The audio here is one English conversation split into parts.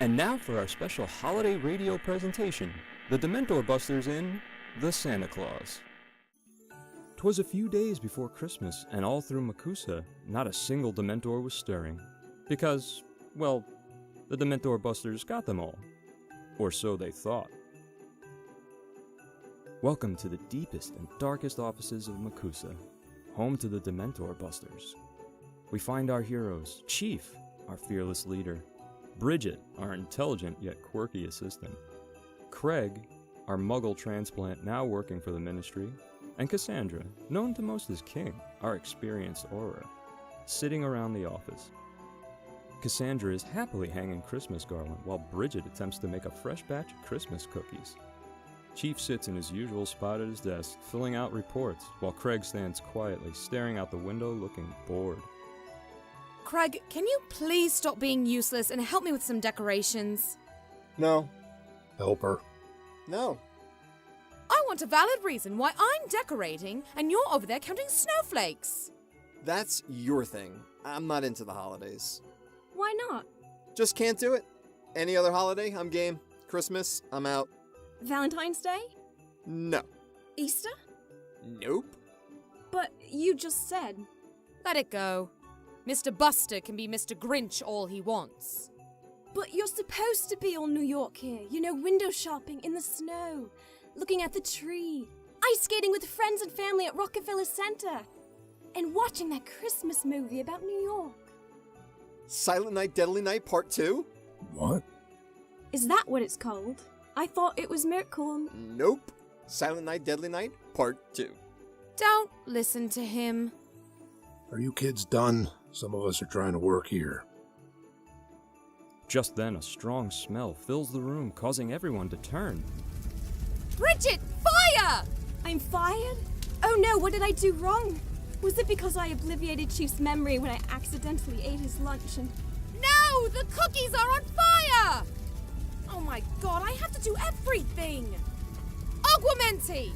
And now for our special holiday radio presentation, the Dementorbusters in The Santa Claus. 'Twas a few days before Christmas, and all through Makusa, not a single Dementor was stirring. Because, well, the Dementorbusters got them all. Or so they thought. Welcome to the deepest and darkest offices of Makusa, home to the Dementorbusters. We find our heroes, Chief, our fearless leader, Bridget, our intelligent yet quirky assistant, Kreg, our muggle transplant now working for the ministry, and Cassandra, known to most as King, our experienced auror, sitting around the office. Cassandra is happily hanging Christmas garland while Bridget attempts to make a fresh batch of Christmas cookies. Chief sits in his usual spot at his desk, filling out reports, while Kreg stands quietly, staring out the window looking bored. Kreg, can you please stop being useless and help me with some decorations? No. Help her. No. I want a valid reason why I'm decorating and you're over there counting snowflakes. That's your thing. I'm not into the holidays. Why not? Just can't do it. Any other holiday, I'm game. Christmas, I'm out. Valentine's Day? No. Easter? Nope. But you just said. Let it go. Mr. Buster can be Mr. Grinch all he wants. But you're supposed to be all New York here. You know, window shopping in the snow, looking at the tree, ice skating with friends and family at Rockefeller Center, and watching that Christmas movie about New York. Silent Night, Deadly Night Part 2? What? Is that what it's called? I thought it was Miracle. Nope. Silent Night, Deadly Night Part 2. Don't listen to him. Are you kids done? Some of us are trying to work here. Just then, a strong smell fills the room, causing everyone to turn. Bridget, fire! I'm fired? Oh no, what did I do wrong? Was it because I obliterated Chief's memory when I accidentally ate his lunch and... No! The cookies are on fire! Oh my god, I have to do everything! Aguamenti!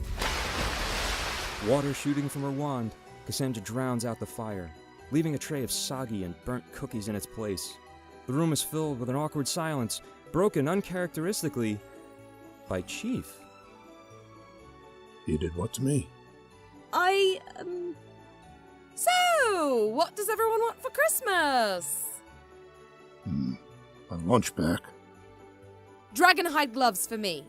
Water shooting from her wand, Cassandra drowns out the fire, leaving a tray of soggy and burnt cookies in its place. The room is filled with an awkward silence, broken uncharacteristically by Chief. You did what to me? So, what does everyone want for Christmas? My lunch back. Dragonhide gloves for me.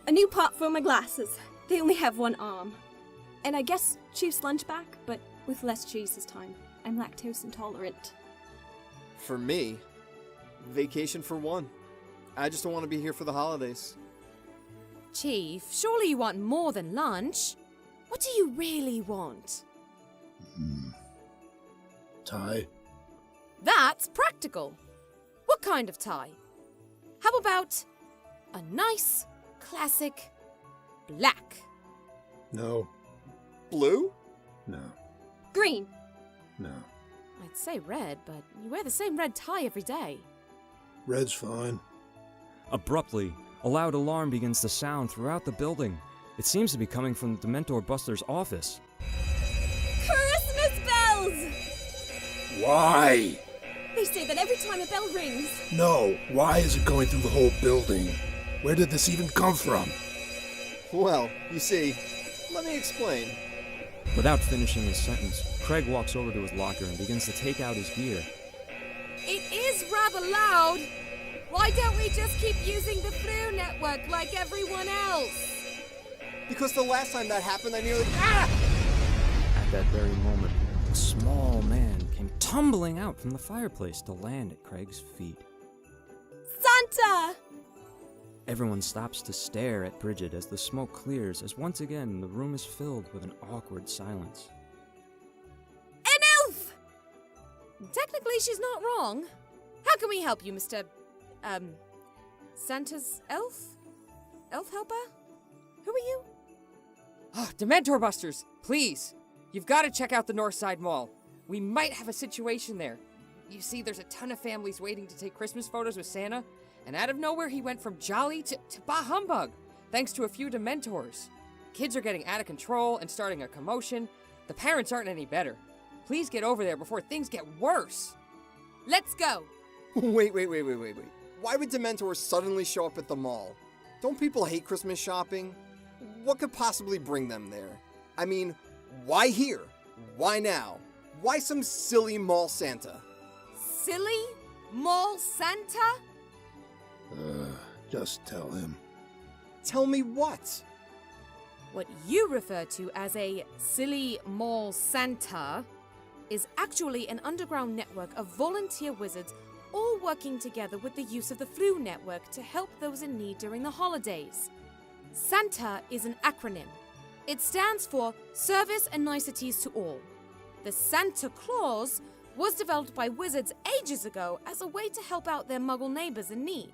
A new pot for my glasses. They only have one arm. And I guess Chief's lunch back, but with less cheese this time. I'm lactose intolerant. For me, vacation for one. I just don't want to be here for the holidays. Chief, surely you want more than lunch. What do you really want? Tie? That's practical. What kind of tie? How about a nice, classic black? No. Blue? No. Green. No. I'd say red, but you wear the same red tie every day. Red's fine. Abruptly, a loud alarm begins to sound throughout the building. It seems to be coming from the Dementorbusters' office. Christmas bells! Why? They say that every time a bell rings... No. Why is it going through the whole building? Where did this even come from? Well, you see, let me explain. Without finishing his sentence, Kreg walks over to his locker and begins to take out his gear. It is rather loud. Why don't we just keep using the Flu network like everyone else? Because the last time that happened, I nearly... At that very moment, a small man came tumbling out from the fireplace to land at Craig's feet. Santa! Everyone stops to stare at Bridget as the smoke clears, as once again the room is filled with an awkward silence. An elf! Technically, she's not wrong. How can we help you, Mr. Santa's elf? Elf helper? Who are you? Dementorbusters, please. You've got to check out the Northside Mall. We might have a situation there. You see, there's a ton of families waiting to take Christmas photos with Santa, and out of nowhere he went from jolly to bah humbug, thanks to a few Dementors. Kids are getting out of control and starting a commotion. The parents aren't any better. Please get over there before things get worse. Let's go. Wait. Why would Dementors suddenly show up at the mall? Don't people hate Christmas shopping? What could possibly bring them there? I mean, why here? Why now? Why some silly mall Santa? Silly? Mall Santa? Just tell him. Tell me what? What you refer to as a silly mall Santa is actually an underground network of volunteer wizards all working together with the use of the Flu Network to help those in need during the holidays. Santa is an acronym. It stands for Service and Niceties to All. The Santa Claus was developed by wizards ages ago as a way to help out their muggle neighbors in need.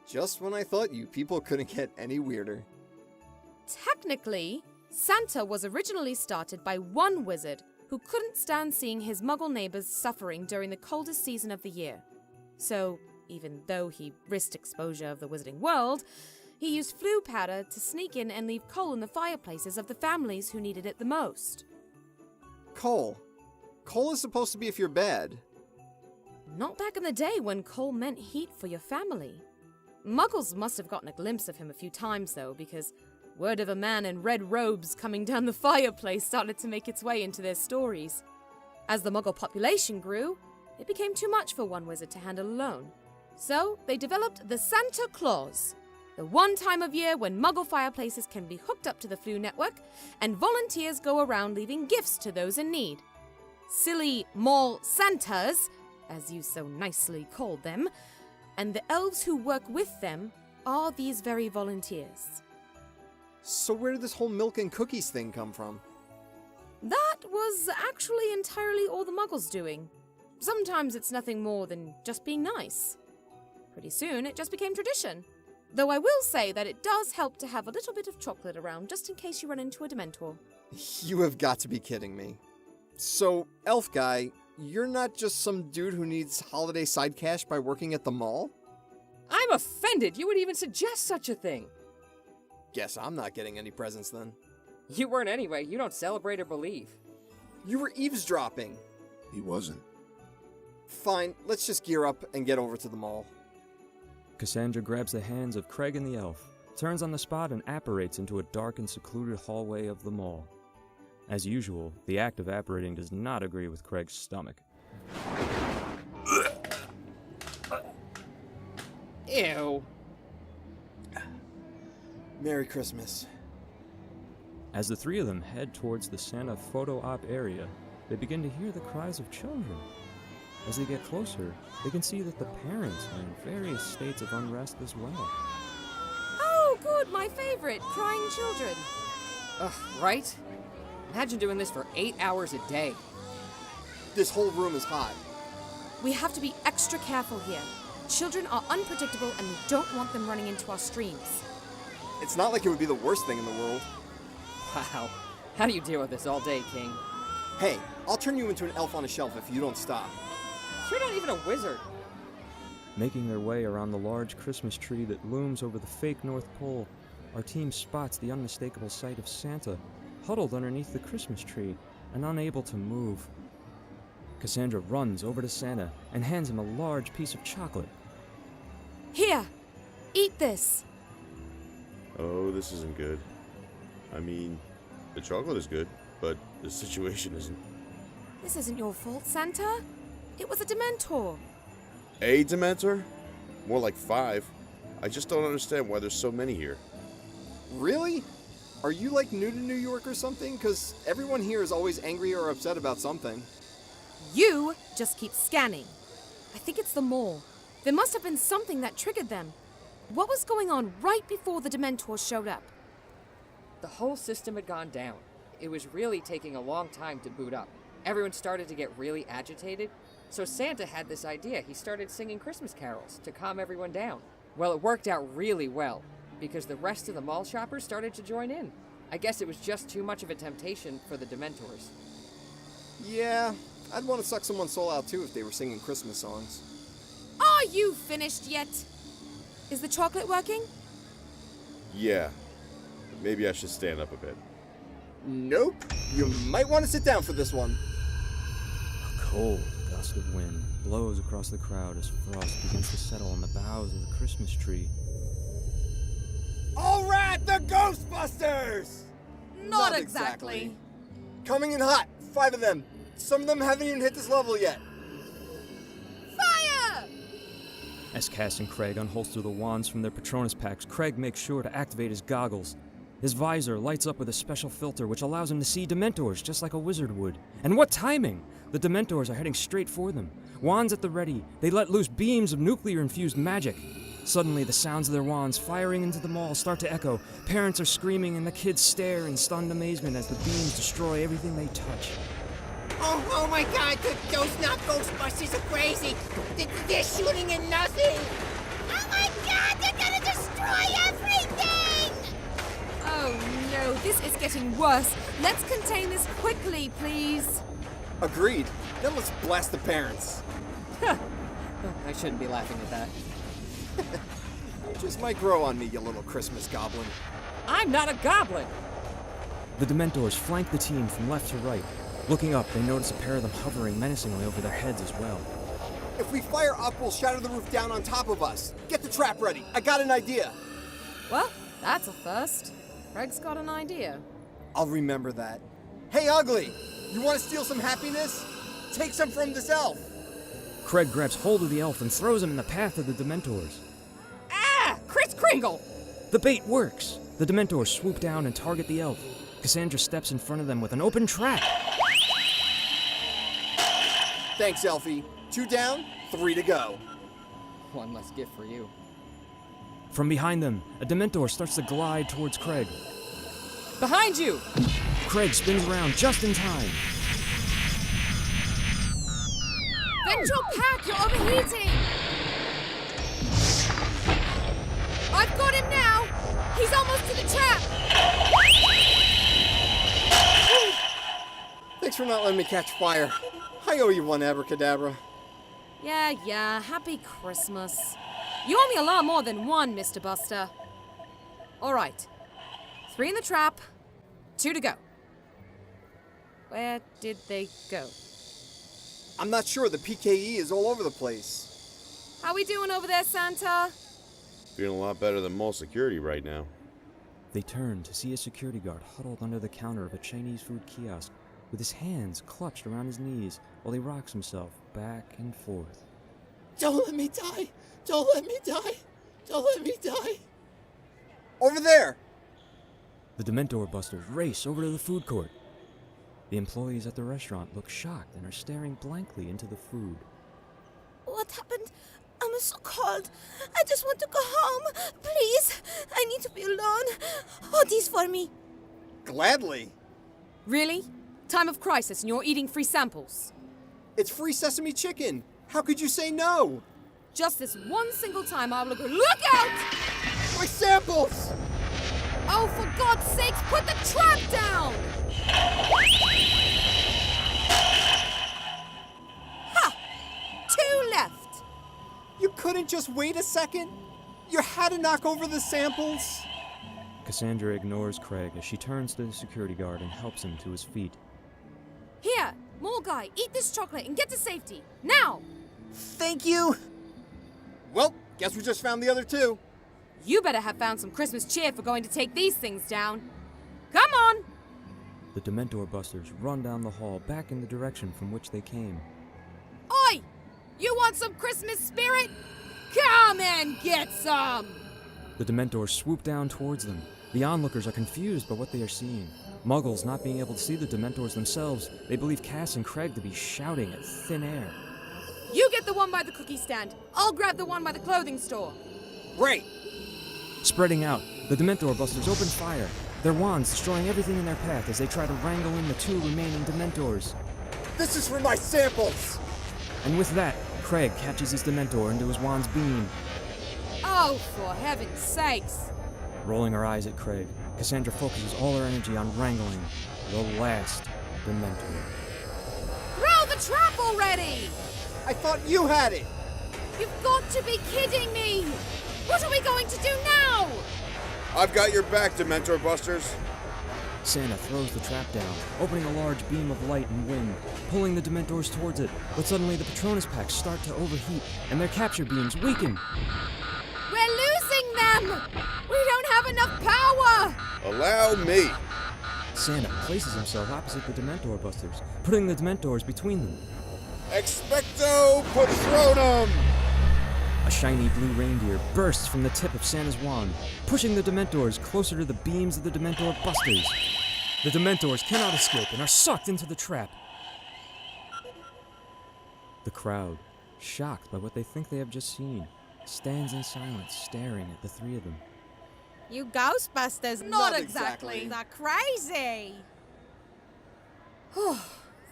Just when I thought you people couldn't get any weirder. Technically, Santa was originally started by one wizard who couldn't stand seeing his muggle neighbors suffering during the coldest season of the year. So, even though he risked exposure of the wizarding world, he used flu powder to sneak in and leave coal in the fireplaces of the families who needed it the most. Coal. Coal is supposed to be if you're bad. Not back in the day when coal meant heat for your family. Muggles must have gotten a glimpse of him a few times, though, because word of a man in red robes coming down the fireplace started to make its way into their stories. As the Muggle population grew, it became too much for one wizard to handle alone. So they developed the Santa Claus, the one time of year when Muggle fireplaces can be hooked up to the Flu Network and volunteers go around leaving gifts to those in need. Silly mall Santas, as you so nicely called them, and the elves who work with them are these very volunteers. So where did this whole milk and cookies thing come from? That was actually entirely all the Muggles doing. Sometimes it's nothing more than just being nice. Pretty soon it just became tradition. Though I will say that it does help to have a little bit of chocolate around just in case you run into a Dementor. You have got to be kidding me. So, elf guy, you're not just some dude who needs holiday side cash by working at the mall? I'm offended you would even suggest such a thing. Guess I'm not getting any presents then. You weren't anyway. You don't celebrate or believe. You were eavesdropping. He wasn't. Fine, let's just gear up and get over to the mall. Cassandra grabs the hands of Kreg and the elf, turns on the spot, and apparates into a dark and secluded hallway of the mall. As usual, the act of apparating does not agree with Craig's stomach. Ew. Merry Christmas. As the three of them head towards the Santa photo op area, they begin to hear the cries of children. As they get closer, they can see that the parents are in various states of unrest as well. Oh, good, my favorite, crying children. Ugh, right? Imagine doing this for 8 hours a day. This whole room is hot. We have to be extra careful here. Children are unpredictable and we don't want them running into our streams. It's not like it would be the worst thing in the world. Wow. How do you deal with this all day, King? Hey, I'll turn you into an elf on a shelf if you don't stop. You're not even a wizard. Making their way around the large Christmas tree that looms over the fake North Pole, our team spots the unmistakable sight of Santa, huddled underneath the Christmas tree and unable to move. Cassandra runs over to Santa and hands him a large piece of chocolate. Here, eat this. Oh, this isn't good. I mean, the chocolate is good, but the situation isn't. This isn't your fault, Santa. It was a Dementor. A Dementor? More like 5. I just don't understand why there's so many here. Really? Are you like new to New York or something? Because everyone here is always angry or upset about something. You just keep scanning. I think it's the mall. There must have been something that triggered them. What was going on right before the Dementors showed up? The whole system had gone down. It was really taking a long time to boot up. Everyone started to get really agitated, so Santa had this idea. He started singing Christmas carols to calm everyone down. Well, it worked out really well, because the rest of the mall shoppers started to join in. I guess it was just too much of a temptation for the Dementors. Yeah, I'd want to suck someone's soul out too if they were singing Christmas songs. Are you finished yet? Is the chocolate working? Yeah. Maybe I should stand up a bit. Nope. You might want to sit down for this one. A cold gust of wind blows across the crowd as frost begins to settle on the boughs of the Christmas tree. All right, the Ghostbusters! Not exactly. Coming in hot, 5 of them. Some of them haven't even hit this level yet. Fire! As Cass and Kreg unholster the wands from their Patronus packs, Kreg makes sure to activate his goggles. His visor lights up with a special filter which allows him to see Dementors just like a wizard would. And what timing! The Dementors are heading straight for them. Wands at the ready, they let loose beams of nuclear-infused magic. Suddenly, the sounds of their wands firing into the mall start to echo. Parents are screaming and the kids stare in stunned amazement as the beams destroy everything they touch. Oh my God, those not Ghostbusters are crazy. They're shooting at nothing. Oh my God, they're gonna destroy everything! Oh no, this is getting worse. Let's contain this quickly, please. Agreed. Then let's blast the parents. I shouldn't be laughing at that. You just might grow on me, you little Christmas goblin. I'm not a goblin! The Dementors flank the team from left to right. Looking up, they notice a pair of them hovering menacingly over their heads as well. If we fire up, we'll shatter the roof down on top of us. Get the trap ready. I got an idea. Well, that's a first. Craig's got an idea. I'll remember that. Hey, Ugly! You want to steal some happiness? Take some from this elf. Kreg grabs hold of the elf and throws him in the path of the Dementors. Ah! Kris Kringle! The bait works! The Dementors swoop down and target the elf. Cassandra steps in front of them with an open trap. Thanks, Elfie. 2 down, 3 to go. One less gift for you. From behind them, a Dementor starts to glide towards Kreg. Behind you! Kreg spins around just in time. Ventral pack, you're overheating! I've got him now! He's almost to the trap! Thanks for not letting me catch fire. I owe you one, abracadabra. Yeah, happy Christmas. You owe me a lot more than one, Mr. Buster. All right. 3 in the trap, 2 to go. Where did they go? I'm not sure. The PKE is all over the place. How we doing over there, Santa? Feeling a lot better than mall security right now. They turn to see a security guard huddled under the counter of a Chinese food kiosk with his hands clutched around his knees while he rocks himself back and forth. Don't let me die. Don't let me die. Don't let me die. Over there! The Dementorbusters race over to the food court. The employees at the restaurant look shocked and are staring blankly into the food. What happened? I'm so cold. I just want to go home. Please, I need to be alone. Hold these for me. Gladly. Really? Time of crisis and you're eating free samples. It's free sesame chicken. How could you say no? Just this one single time I will go, look out! My samples! Oh, for God's sakes, put the trap down! Ha! 2 left. You couldn't just wait a second? You had to knock over the samples? Cassandra ignores Kreg as she turns to the security guard and helps him to his feet. Here, mall guy, eat this chocolate and get to safety. Now! Thank you. Well, guess we just found the other 2. You better have found some Christmas cheer for going to take these things down. Come on! The Dementorbusters run down the hall back in the direction from which they came. Oi! You want some Christmas spirit? Come and get some! The Dementors swoop down towards them. The onlookers are confused by what they are seeing. Muggles not being able to see the Dementors themselves, they believe Cass and Kreg to be shouting at thin air. You get the one by the cookie stand. I'll grab the one by the clothing store. Great. Spreading out, the Dementorbusters open fire, their wands destroying everything in their path as they try to wrangle in the 2 remaining Dementors. This is for my samples. And with that, Kreg catches his Dementor into his wand's beam. Oh, for heaven's sakes! Rolling her eyes at Kreg, Cassandra focuses all her energy on wrangling the last Dementor. Throw the trap already! I thought you had it. You've got to be kidding me! What are we going to do now? I've got your back, Dementorbusters. Santa throws the trap down, opening a large beam of light and wind, pulling the Dementors towards it, but suddenly the Patronus packs start to overheat, and their capture beams weaken. We're losing them! We don't have enough power! Allow me! Santa places himself opposite the Dementorbusters, putting the Dementors between them. Expecto Patronum! A shiny blue reindeer bursts from the tip of Santa's wand, pushing the Dementors closer to the beams of the Dementorbusters. The Dementors cannot escape and are sucked into the trap. The crowd, shocked by what they think they have just seen, stands in silence staring at the three of them. You Ghostbusters, Not exactly. They're crazy.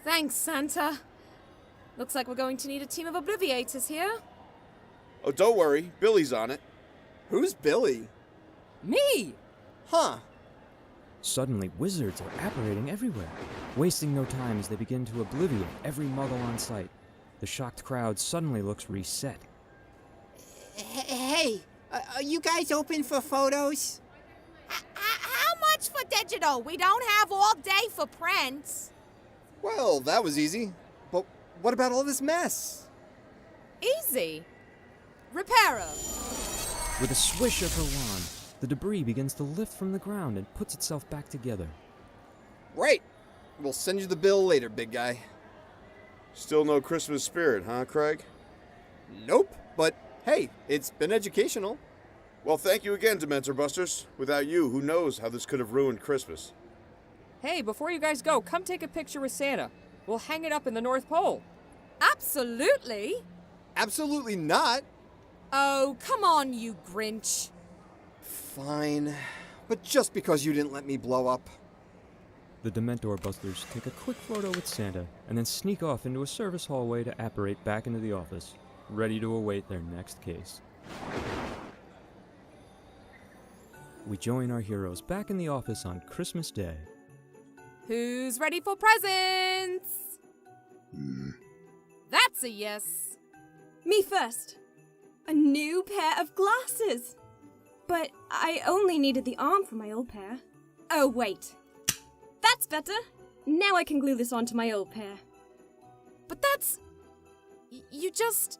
Thanks, Santa. Looks like we're going to need a team of obliviators here. Oh, don't worry. Billy's on it. Who's Billy? Me! Huh. Suddenly, wizards are apparating everywhere, wasting no time as they begin to obliviate every muggle on sight. The shocked crowd suddenly looks reset. Hey, are you guys open for photos? How much for digital? We don't have all day for prints. Well, that was easy. But what about all this mess? Easy. Reparo. With a swish of her wand, the debris begins to lift from the ground and puts itself back together. Right. We'll send you the bill later, big guy. Still no Christmas spirit, huh, Kreg? Nope. But hey, it's been educational. Well, thank you again, Dementorbusters. Without you, who knows how this could have ruined Christmas. Hey, before you guys go, come take a picture with Santa. We'll hang it up in the North Pole. Absolutely. Absolutely not. Oh, come on, you Grinch. Fine. But just because you didn't let me blow up. The Dementorbusters take a quick photo with Santa and then sneak off into a service hallway to apparate back into the office, ready to await their next case. We join our heroes back in the office on Christmas Day. Who's ready for presents? That's a yes. Me first. A new pair of glasses. But I only needed the arm for my old pair. Oh, wait. That's better. Now I can glue this onto my old pair. But that's... You just...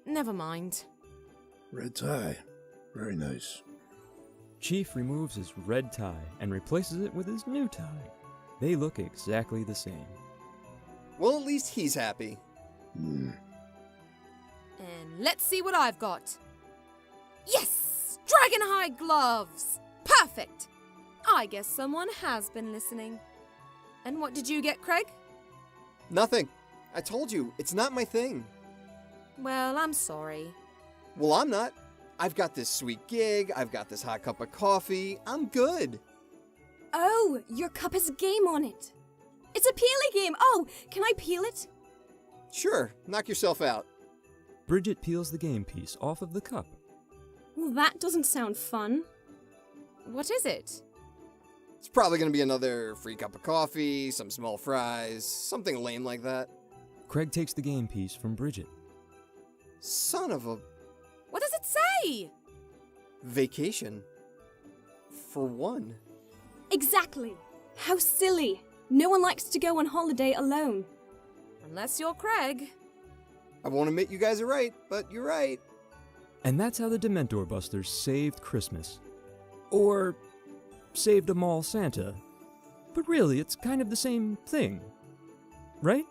Never mind. Red tie. Very nice. Chief removes his red tie and replaces it with his new tie. They look exactly the same. Well, at least he's happy. And let's see what I've got. Yes! Dragonhide gloves! Perfect! I guess someone has been listening. And what did you get, Kreg? Nothing. I told you, it's not my thing. Well, I'm sorry. Well, I'm not. I've got this sweet gig, I've got this hot cup of coffee, I'm good. Oh, your cup has a game on it. It's a peely game. Oh, can I peel it? Sure, knock yourself out. Bridget peels the game piece off of the cup. Well, that doesn't sound fun. What is it? It's probably gonna be another free cup of coffee, some small fries, something lame like that. Kreg takes the game piece from Bridget. Son of a What does it say? vacation. For one. Exactly. How silly. No one likes to go on holiday alone. Unless you're Kreg. I won't admit you guys are right, but you're right. And that's how the Dementorbusters saved Christmas. Or saved a mall Santa. But really, it's kind of the same thing. Right?